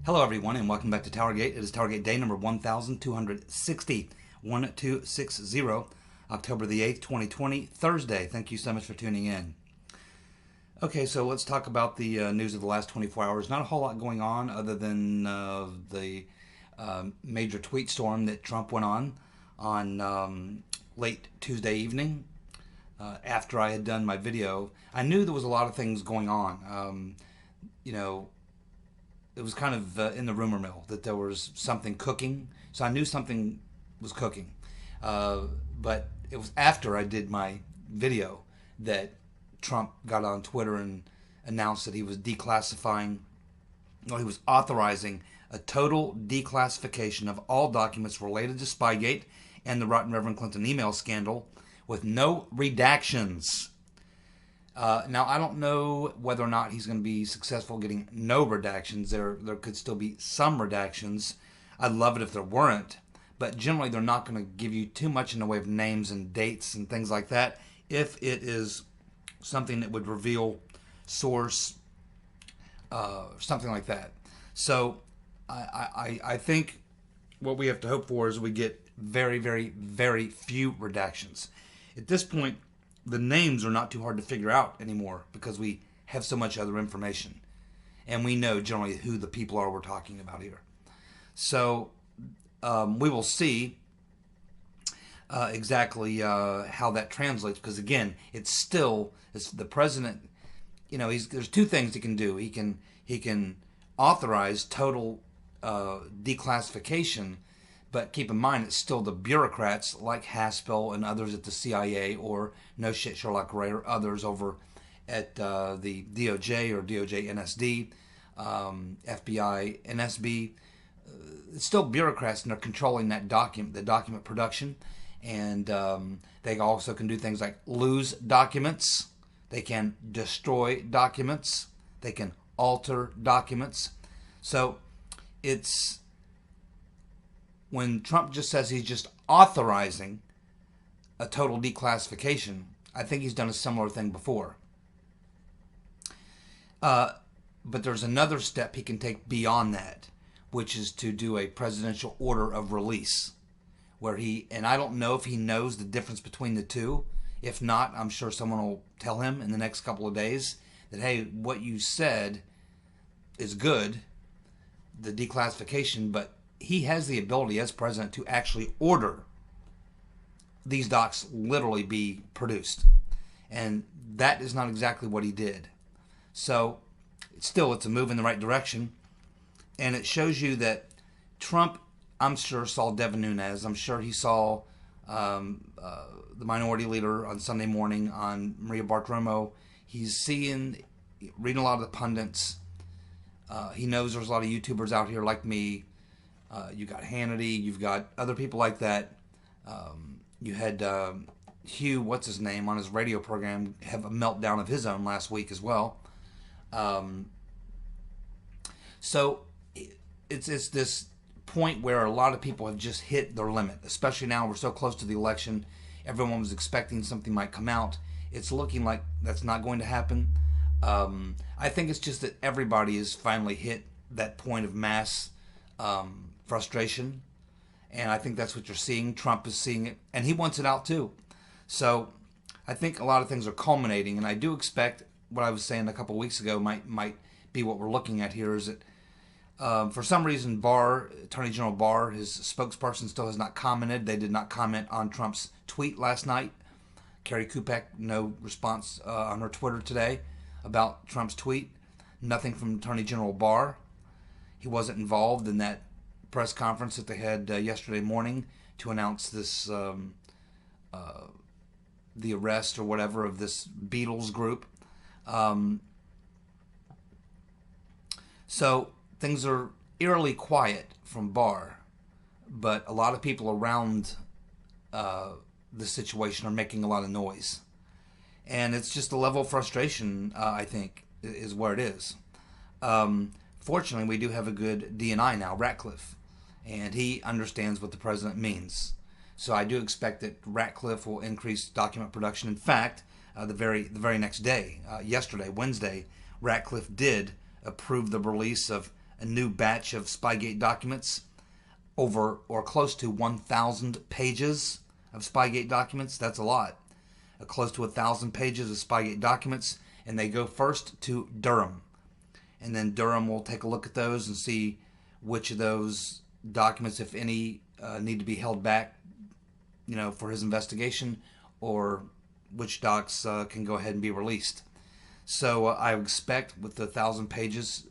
Hello everyone and welcome back to TowerGate. It is TowerGate day number 1260, 1260, October the 8th, 2020, Thursday. Thank you so much for tuning in. Okay, so let's talk about the news of the last 24 hours. Not a whole lot going on other than the major tweet storm that Trump went on late Tuesday evening. After I had done my video, I knew there was a lot of things going on. It was kind of in the rumor mill that there was something cooking. So I knew something was cooking. But it was after I did my video that Trump got on Twitter and announced that he was declassifying, or he was authorizing a total declassification of all documents related to Spygate and the Rotten Reverend Clinton email scandal with no redactions. Now, I don't know whether or not he's going to be successful getting no redactions. There could still be some redactions. I'd love it if there weren't. But generally, they're not going to give you too much in the way of names and dates and things like that if it is something that would reveal source, something like that. So I think what we have to hope for is we get very, very, very few redactions. At this point, the names are not too hard to figure out anymore because we have so much other information. And we know generally who the people are we're talking about here. So we will see exactly how that translates, because again, it's the president. There's two things he can do. He can authorize total declassification, but keep in mind it's still the bureaucrats like Haspel and others at the CIA, or no shit Sherlock Ray or others over at the DOJ or DOJ NSD, FBI NSB. It's still bureaucrats, and they're controlling that document, the document production. And they also can do things like lose documents. They can destroy documents. They can alter documents. So it's when Trump just says he's just authorizing a total declassification, I think he's done a similar thing before. But there's another step he can take beyond that, which is to do a presidential order of release, where and I don't know if he knows the difference between the two. If not, I'm sure someone will tell him in the next couple of days that, hey, what you said is good, the declassification, but he has the ability as president to actually order these docs literally be produced. And that is not exactly what he did. So still, it's a move in the right direction. And it shows you that Trump, I'm sure, saw Devin Nunes. I'm sure he saw the minority leader on Sunday morning on Maria Bartiromo. He's reading a lot of the pundits. He knows there's a lot of YouTubers out here like me. You got Hannity. You've got other people like that. You had Hugh, what's his name, on his radio program have a meltdown of his own last week as well. So it's this point where a lot of people have just hit their limit, especially now we're so close to the election. Everyone was expecting something might come out. It's looking like that's not going to happen. I think it's just that everybody has finally hit that point of mass frustration, and I think that's what you're seeing. Trump is seeing it, and he wants it out too. So I think a lot of things are culminating, and I do expect what I was saying a couple of weeks ago might be what we're looking at here, is that for some reason Attorney General Barr, his spokesperson, still has not commented. They did not comment on Trump's tweet last night. Carrie Kupek, no response on her Twitter today about Trump's tweet. Nothing from Attorney General Barr. He wasn't involved in that press conference that they had yesterday morning to announce this, the arrest or whatever of this Beatles group. So things are eerily quiet from Barr, but a lot of people around the situation are making a lot of noise. And it's just a level of frustration, I think, is where it is. Fortunately, we do have a good DNI now, Ratcliffe, and he understands what the president means. So I do expect that Ratcliffe will increase document production. In fact, the very next day, yesterday, Wednesday, Ratcliffe did approve the release of a new batch of Spygate documents, over or close to 1,000 pages of Spygate documents. That's a lot. Close to 1,000 pages of Spygate documents, and they go first to Durham. And then Durham will take a look at those and see which of those documents, if any, need to be held back, for his investigation, or which docs can go ahead and be released. So I expect with the 1,000 pages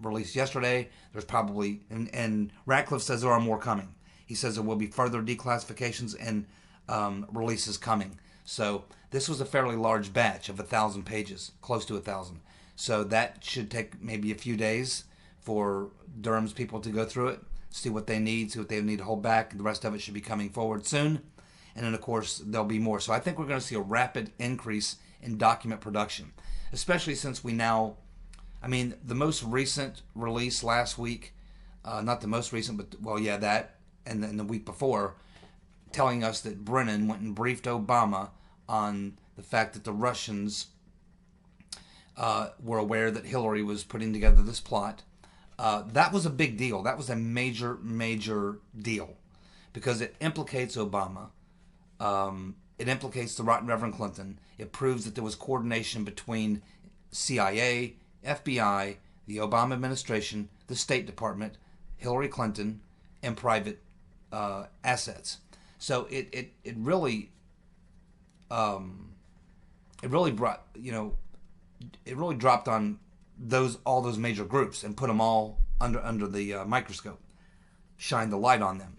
released yesterday, there's probably, and Ratcliffe says there are more coming. He says there will be further declassifications and releases coming. So this was a fairly large batch of 1,000 pages, close to 1,000. So that should take maybe a few days for Durham's people to go through it, see what they need, see what they need to hold back. The rest of it should be coming forward soon. And then, of course, there'll be more. So I think we're going to see a rapid increase in document production, especially since we now, the most recent release last week, not the most recent, but, that, and then the week before, telling us that Brennan went and briefed Obama on the fact that the Russians were aware that Hillary was putting together this plot. That was a big deal. That was a major, major deal because it implicates Obama. It implicates the Right Reverend Clinton. It proves that there was coordination between CIA, FBI, the Obama administration, the State Department, Hillary Clinton, and private assets. So it really brought, it really dropped on all those major groups and put them all under the microscope, shined the light on them.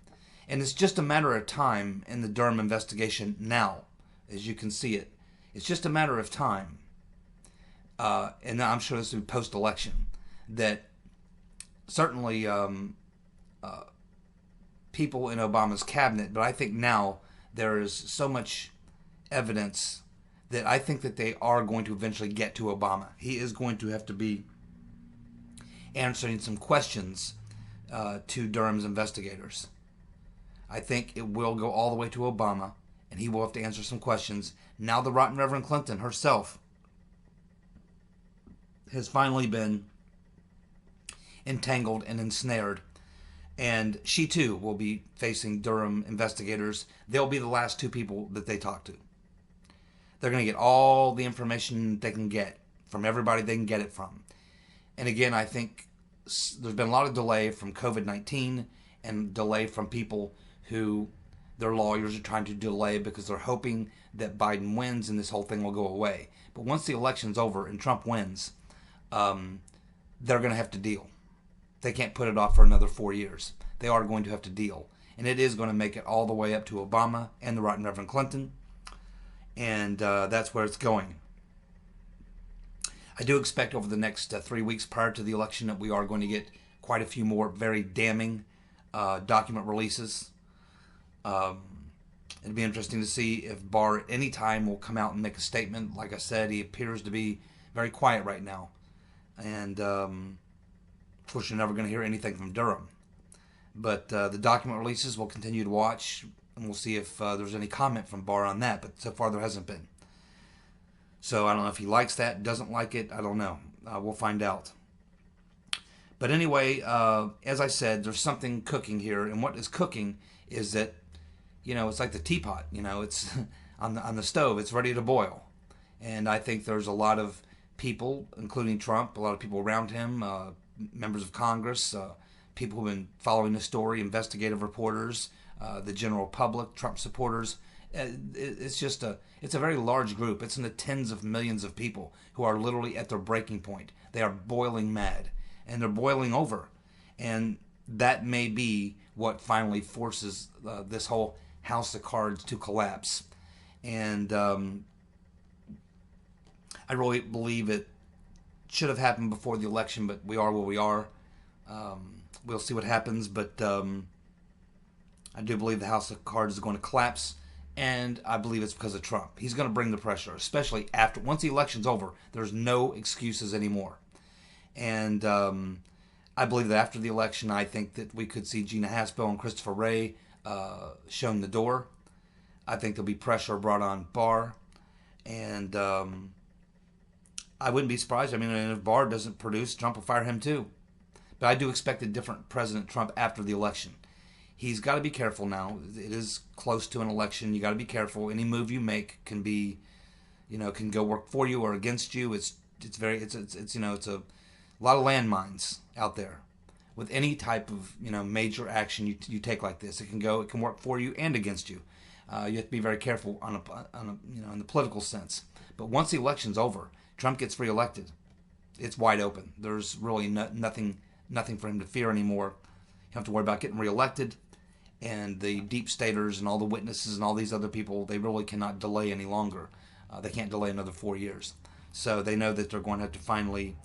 And it's just a matter of time in the Durham investigation now, as you can see it. It's just a matter of time, and I'm sure this will be post-election, that certainly people in Obama's cabinet, but I think now there is so much evidence that I think that they are going to eventually get to Obama. He is going to have to be answering some questions to Durham's investigators. I think it will go all the way to Obama, and he will have to answer some questions. Now the Right Reverend Clinton herself has finally been entangled and ensnared, and she too will be facing Durham investigators. They'll be the last two people that they talk to. They're going to get all the information they can get from everybody they can get it from. And again, I think there's been a lot of delay from COVID-19 and delay from people who their lawyers are trying to delay because they're hoping that Biden wins and this whole thing will go away. But once the election's over and Trump wins, they're going to have to deal. They can't put it off for another 4 years. They are going to have to deal. And it is going to make it all the way up to Obama and the Right Reverend Clinton. And that's where it's going. I do expect over the next 3 weeks prior to the election that we are going to get quite a few more very damning document releases. It'd be interesting to see if Barr at any time will come out and make a statement. Like I said, he appears to be very quiet right now. And of course, you're never going to hear anything from Durham. But the document releases we'll continue to watch, and we'll see if there's any comment from Barr on that. But so far, there hasn't been. So I don't know if he likes that, doesn't like it. I don't know. We'll find out. But anyway, as I said, there's something cooking here. And what is cooking is that, it's like the teapot. It's on the stove. It's ready to boil. And I think there's a lot of people, including Trump, a lot of people around him, members of Congress, people who've been following the story, investigative reporters, the general public, Trump supporters. It's a very large group. It's in the tens of millions of people who are literally at their breaking point. They are boiling mad, and they're boiling over. And that may be what finally forces this whole house of cards to collapse. And I really believe it should have happened before the election, but we are where we are. We'll see what happens, but I do believe the house of cards is going to collapse, and I believe it's because of Trump. He's going to bring the pressure, especially once the election's over. There's no excuses anymore. And I believe that after the election, I think that we could see Gina Haspel and Christopher Wray shown the door. I think there'll be pressure brought on Barr. And I wouldn't be surprised. If Barr doesn't produce, Trump will fire him too. But I do expect a different President Trump after the election. He's got to be careful now. It is close to an election. You got to be careful. Any move you make can be, can go work for you or against you. It's a lot of landmines out there. With any type of major action you take like this, it can work for you and against you. You have to be very careful on in the political sense. But once the election's over, Trump gets reelected. It's wide open. There's really nothing for him to fear anymore. You don't have to worry about getting reelected. And the deep staters and all the witnesses and all these other people, they really cannot delay any longer. They can't delay another 4 years. So they know that they're going to have to finally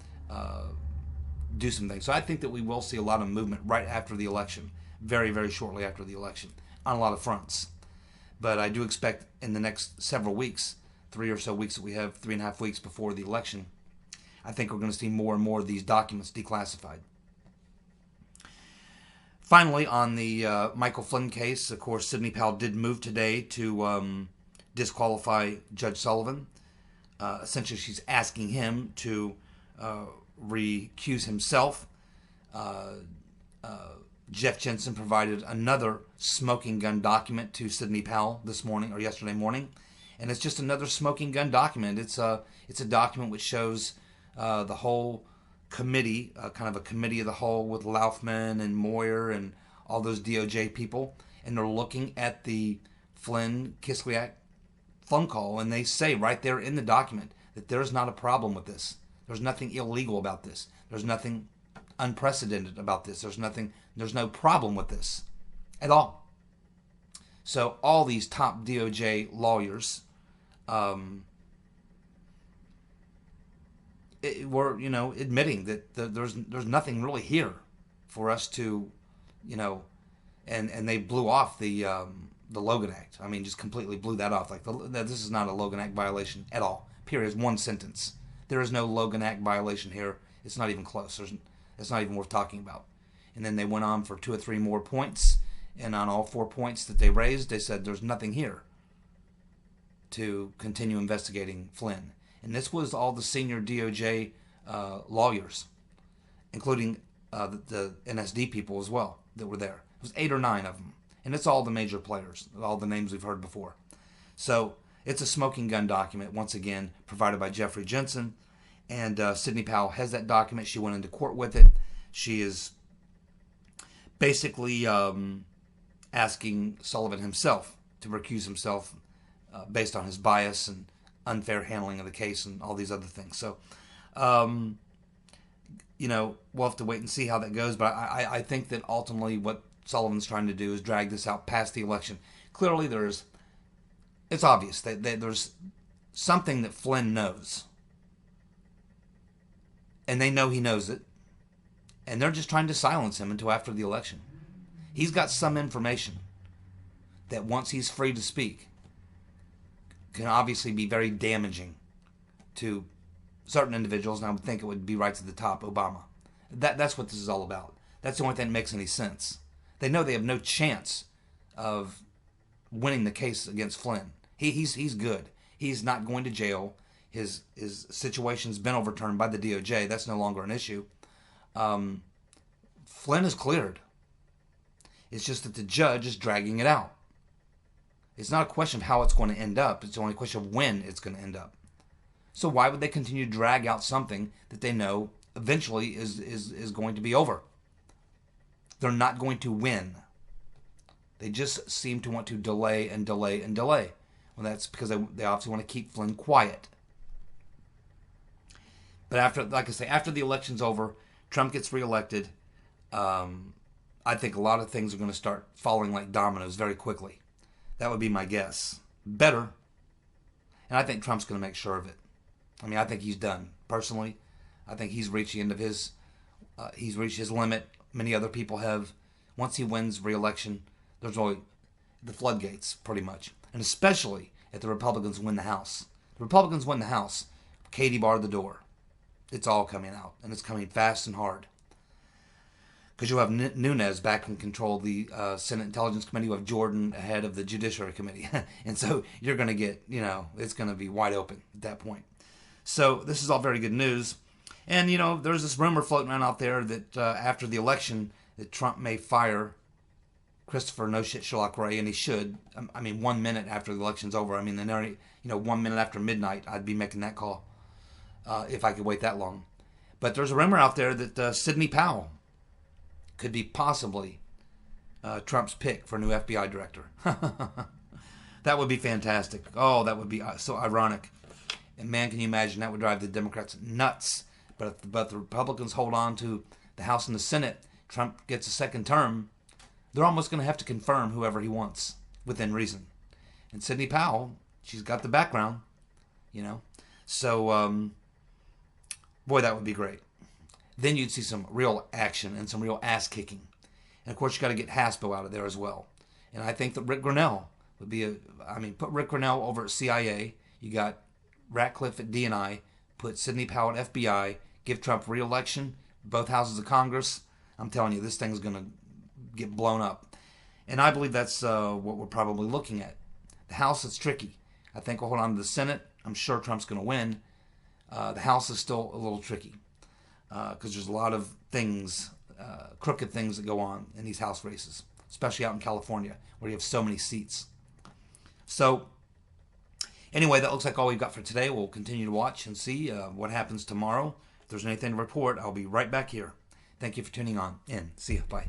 do some things. So I think that we will see a lot of movement right after the election, very, very shortly after the election, on a lot of fronts. But I do expect in the next several weeks, 3 or so weeks that we have, 3.5 weeks before the election, I think we're going to see more and more of these documents declassified. Finally, on the Michael Flynn case, of course, Sidney Powell did move today to disqualify Judge Sullivan. Essentially, she's asking him to recuse himself. Jeff Jensen provided another smoking gun document to Sidney Powell this morning or yesterday morning, and it's just another smoking gun document. It's a document which shows the whole committee, kind of a committee of the whole with Laufman and Moyer and all those DOJ people, and they're looking at the Flynn-Kislyak phone call, and they say right there in the document that there's not a problem with this. There's nothing illegal about this. There's nothing unprecedented about this. There's no problem with this at all. So all these top DOJ lawyers were, admitting that there's nothing really here for us to, and they blew off the Logan Act. I mean, just completely blew that off. Like, this is not a Logan Act violation at all. Period. It's one sentence. There is no Logan Act violation here. It's not even close. It's not even worth talking about. And then they went on for 2 or 3 more points, and on all 4 points that they raised, they said there's nothing here to continue investigating Flynn. And this was all the senior DOJ lawyers, including the NSD people as well that were there. It was 8 or 9 of them. And it's all the major players, all the names we've heard before. So it's a smoking gun document, once again, provided by Jeffrey Jensen. And Sidney Powell has that document. She went into court with it. She is basically asking Sullivan himself to recuse himself based on his bias and unfair handling of the case and all these other things. So, we'll have to wait and see how that goes. But I think that ultimately what Sullivan's trying to do is drag this out past the election. Clearly, it's obvious that there's something that Flynn knows. And they know he knows it. And they're just trying to silence him until after the election. He's got some information that once he's free to speak can obviously be very damaging to certain individuals, and I would think it would be right to the top, Obama. That's what this is all about. That's the only thing that makes any sense. They know they have no chance of winning the case against Flynn. He's good. He's not going to jail. His situation's been overturned by the DOJ. That's no longer an issue. Flynn is cleared. It's just that the judge is dragging it out. It's not a question of how it's going to end up. It's only a question of when it's going to end up. So why would they continue to drag out something that they know eventually is going to be over? They're not going to win. They just seem to want to delay and delay and delay. Well, that's because they obviously want to keep Flynn quiet. But after the election's over, Trump gets reelected. I think a lot of things are going to start falling like dominoes very quickly. That would be my guess. Better. And I think Trump's going to make sure of it. I mean, I think he's done. Personally, I think he's reached the end of his limit. Many other people have. Once he wins re-election, there's only the floodgates, pretty much. And especially if the Republicans win the House. The Republicans win the House. Katie barred the door. It's all coming out. And it's coming fast and hard. Because you'll have Nunes back in control of the Senate Intelligence Committee. You have Jordan ahead of the Judiciary Committee. And so you're going to get, it's going to be wide open at that point. So this is all very good news. And, there's this rumor floating around out there that after the election, that Trump may fire Christopher No Shit Sherlock Ray, and he should. I mean, 1 minute after the election's over. I mean, then already, 1 minute after midnight, I'd be making that call if I could wait that long. But there's a rumor out there that Sidney Powell could be possibly Trump's pick for new FBI director. That would be fantastic. Oh, that would be so ironic. And man, can you imagine, that would drive the Democrats nuts. But if the Republicans hold on to the House and the Senate, Trump gets a second term, they're almost going to have to confirm whoever he wants within reason. And Sidney Powell, she's got the background, So, boy, that would be great. Then you'd see some real action and some real ass kicking. And of course, you got to get Haspel out of there as well. And I think that Rick Grinnell would be put Rick Grinnell over at CIA. You got Ratcliffe at DNI. Put Sidney Powell at FBI. Give Trump re-election. Both houses of Congress. I'm telling you, this thing's going to get blown up. And I believe that's what we're probably looking at. The House is tricky. I think we'll hold on to the Senate. I'm sure Trump's going to win. The House is still a little tricky because there's a lot of things, crooked things that go on in these House races, especially out in California where you have so many seats. So anyway, that looks like all we've got for today. We'll continue to watch and see what happens tomorrow. If there's anything to report, I'll be right back here. Thank you for tuning in. See you. Bye.